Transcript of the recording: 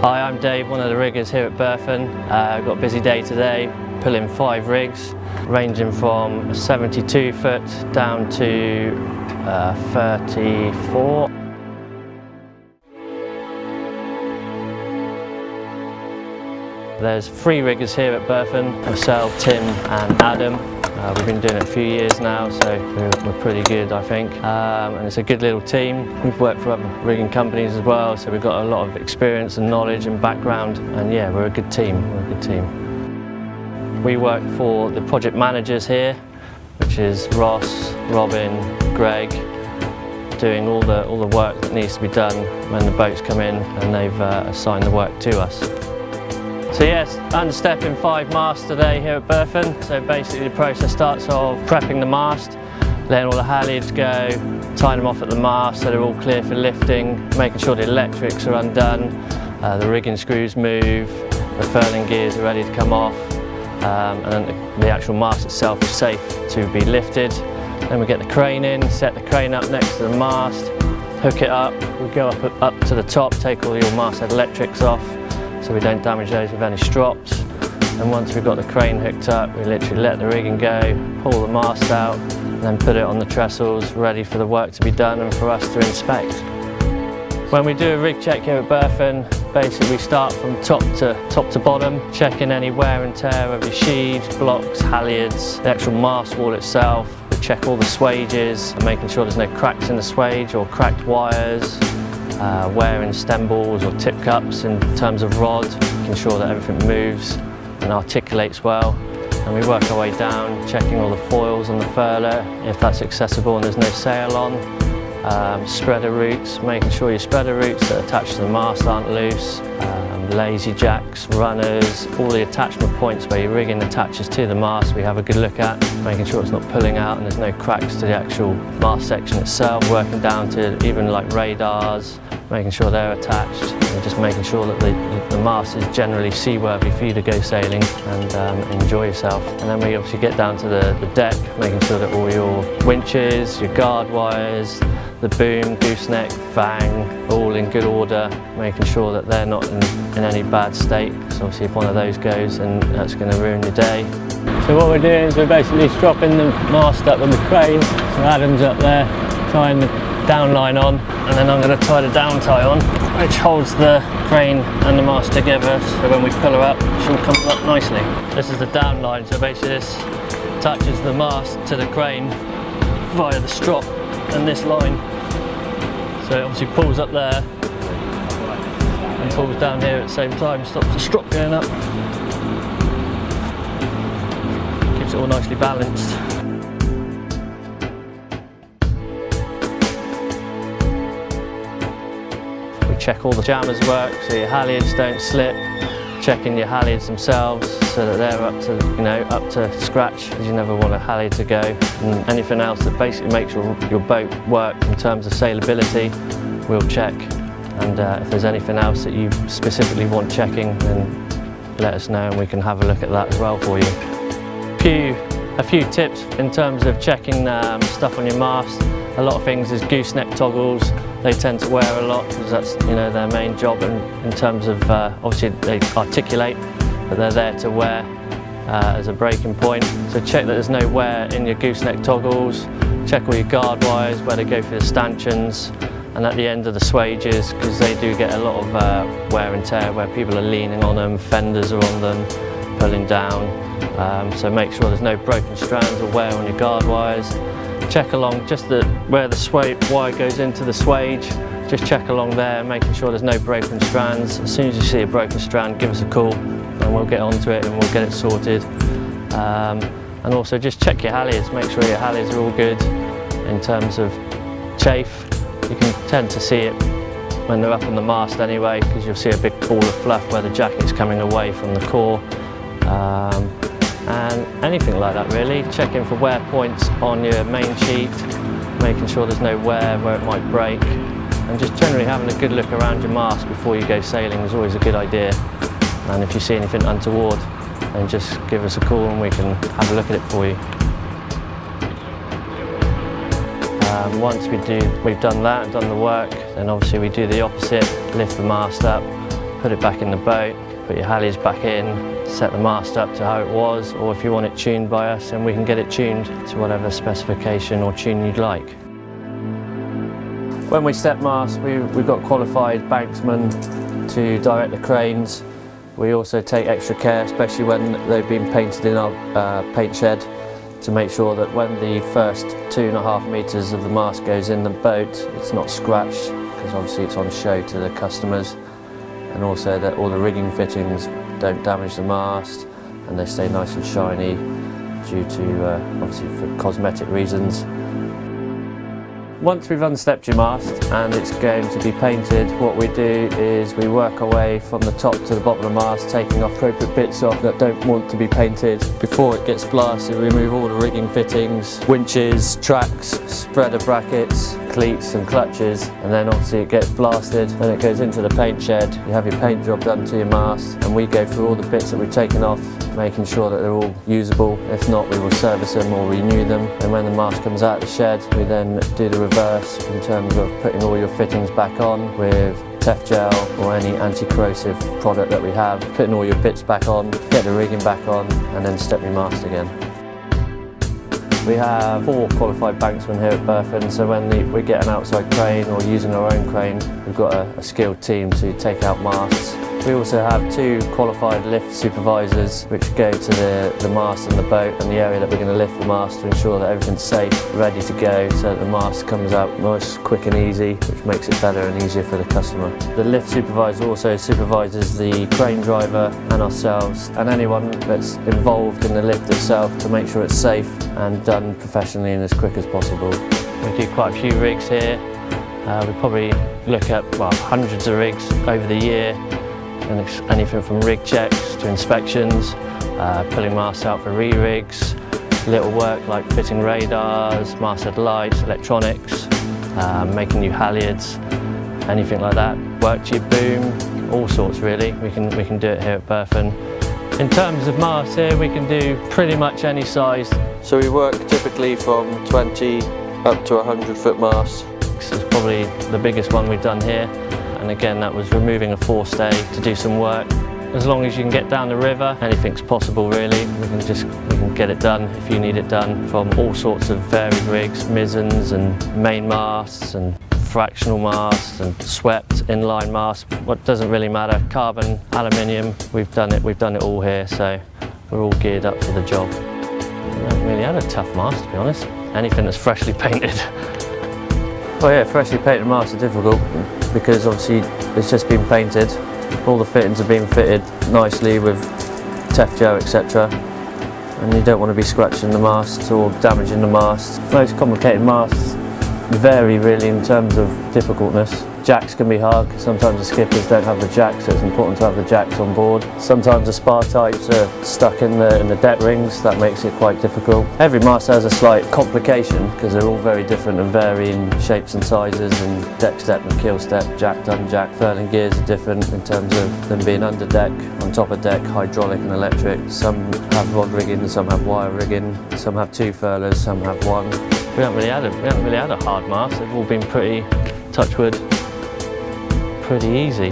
Hi, I'm Dave, one of the riggers here at Berthon. I've got a busy day today, pulling 5 rigs, ranging from 72 foot down to 34. There's 3 riggers here at Berthon, myself, Tim and Adam. We've been doing it a few years now, so we're pretty good, I think. And it's a good little team. We've worked for other rigging companies as well, so we've got a lot of experience and knowledge and background. And yeah, we're a good team. We work for the project managers here, which is Ross, Robin, Greg, doing all the work that needs to be done when the boats come in, and they've assigned the work to us. So yes, understepping 5 masts today here at Berthon. So basically the process starts off prepping the mast, letting all the halyards go, tying them off at the mast so they're all clear for lifting, making sure the electrics are undone, the rigging screws move, the furling gears are ready to come off, and then the actual mast itself is safe to be lifted. Then we get the crane in, set the crane up next to the mast, hook it up, we go up to the top, take all your masthead electrics off, so we don't damage those with any strops. And once we've got the crane hooked up, we literally let the rigging go, pull the mast out, and then put it on the trestles, ready for the work to be done and for us to inspect. When we do a rig check here at Berthon, basically we start from top to bottom, checking any wear and tear of your sheaves, blocks, halyards, the actual mast wall itself. We check all the swages, making sure there's no cracks in the swage or cracked wires. Wearing stem balls or tip cups in terms of rod, making sure that everything moves and articulates well. And we work our way down, checking all the foils on the furler, if that's accessible and there's no sail on. Spreader roots, making sure your spreader roots that are attached to the mast aren't loose. Lazy jacks, runners, all the attachment points where your rigging attaches to the mast we have a good look at, making sure it's not pulling out and there's no cracks to the actual mast section itself, working down to even like radars, making sure they're attached, and just making sure that the mast is generally seaworthy for you to go sailing and enjoy yourself. And then we obviously get down to the deck, making sure that all your winches, your guard wires, the boom, gooseneck, fang, all in good order, making sure that they're not in any bad state. So obviously if one of those goes, then that's going to ruin your day. So what we're doing is we're basically stropping the mast up on the crane. So Adam's up there tying the down line on, and then I'm going to tie the down tie on, which holds the crane and the mast together, so when we pull her up, she'll come up nicely. This is the down line, so basically this attaches the mast to the crane via the strop and this line. So it obviously pulls up there and pulls down here at the same time, stops the strop going up. Keeps it all nicely balanced. We check all the jammers work, so your halyards don't slip. Checking your halyards themselves so that they're up to scratch, because you never want a halyard to go. And anything else that basically makes your boat work in terms of sailability, we'll check. And if there's anything else that you specifically want checking, then let us know and we can have a look at that as well for you. A few tips in terms of checking stuff on your mast. A lot of things is gooseneck toggles. They tend to wear a lot because that's their main job in terms of obviously they articulate, but they're there to wear as a breaking point. So check that there's no wear in your gooseneck toggles. Check all your guard wires where they go through the stanchions, and at the end of the swages, because they do get a lot of wear and tear where people are leaning on them, fenders are on them, pulling down. So make sure there's no broken strands or wear on your guard wires. Check along just where the wire goes into the swage, just check along there, making sure there's no broken strands. As soon as you see a broken strand, give us a call and we'll get onto it and we'll get it sorted. And also just check your halyards, make sure your halyards are all good in terms of chafe. You can tend to see it when they're up on the mast anyway, because you'll see a big ball of fluff where the jacket's coming away from the core. And anything like that really. Checking for wear points on your main sheet, making sure there's no wear where it might break, and just generally having a good look around your mast before you go sailing is always a good idea. And if you see anything untoward, then just give us a call and we can have a look at it for you. Once we've done that and done the work, then obviously we do the opposite, lift the mast up, put it back in the boat, put your halyards back in, set the mast up to how it was, or if you want it tuned by us, then we can get it tuned to whatever specification or tune you'd like. When we step mast, we've got qualified banksmen to direct the cranes. We also take extra care, especially when they've been painted in our paint shed, to make sure that when the first 2.5 metres of the mast goes in the boat, it's not scratched, because obviously it's on show to the customers, and also that all the rigging fittings don't damage the mast and they stay nice and shiny due to obviously for cosmetic reasons. Once we've unstepped your mast and it's going to be painted, what we do is we work our way from the top to the bottom of the mast, taking appropriate bits off that don't want to be painted. Before it gets blasted, we remove all the rigging fittings, winches, tracks, spreader brackets, cleats and clutches, and then obviously it gets blasted and it goes into the paint shed. You have your paint job done to your mast, and we go through all the bits that we've taken off, making sure that they're all usable. If not, we will service them or renew them, and when the mast comes out of the shed, we then do the reverse in terms of putting all your fittings back on with Tef gel or any anti-corrosive product that we have, putting all your bits back on, get the rigging back on, and then step your mast again. We have 4 qualified banksmen here at Berthon, so when we get an outside crane or using our own crane, we've got a skilled team to take out masts. We also have 2 qualified lift supervisors which go to the mast and the boat and the area that we're going to lift the mast to ensure that everything's safe, ready to go, so that the mast comes out nice, quick and easy, which makes it better and easier for the customer. The lift supervisor also supervises the crane driver and ourselves and anyone that's involved in the lift itself to make sure it's safe and done professionally and as quick as possible. We do quite a few rigs here. We probably look at hundreds of rigs over the year. And it's anything from rig checks to inspections, pulling masts out for re-rigs, little work like fitting radars, masthead lights, electronics, making new halyards, anything like that. Work tube boom, all sorts really. We can do it here at Berthon. In terms of masts here, we can do pretty much any size. So we work typically from 20 up to 100 foot masts. This is probably the biggest one we've done here. And again, that was removing a forestay to do some work. As long as you can get down the river, anything's possible really. We can get it done if you need it done, from all sorts of varied rigs, mizens and main masts and fractional masts and swept inline masts. What doesn't really matter, carbon, aluminium, we've done it all here, so we're all geared up for the job. We haven't really had a tough mast, to be honest. Anything that's freshly painted. Well yeah, freshly painted masts are difficult because obviously it's just been painted. All the fittings have been fitted nicely with Tef gel, etc. And you don't want to be scratching the mast or damaging the mast. Most complicated masts vary really in terms of difficultness. Jacks can be hard because sometimes the skippers don't have the jacks, so it's important to have the jacks on board. Sometimes the spar types are stuck in the deck rings, that makes it quite difficult. Every mast has a slight complication because they're all very different and varying shapes and sizes, and deck step and keel step, jacked, unjacked. Furling gears are different in terms of them being under deck, on top of deck, hydraulic and electric. Some have rod rigging, some have wire rigging, some have 2 furlers, some have 1. We haven't really had a hard mast. They've all been pretty, touch wood, pretty easy.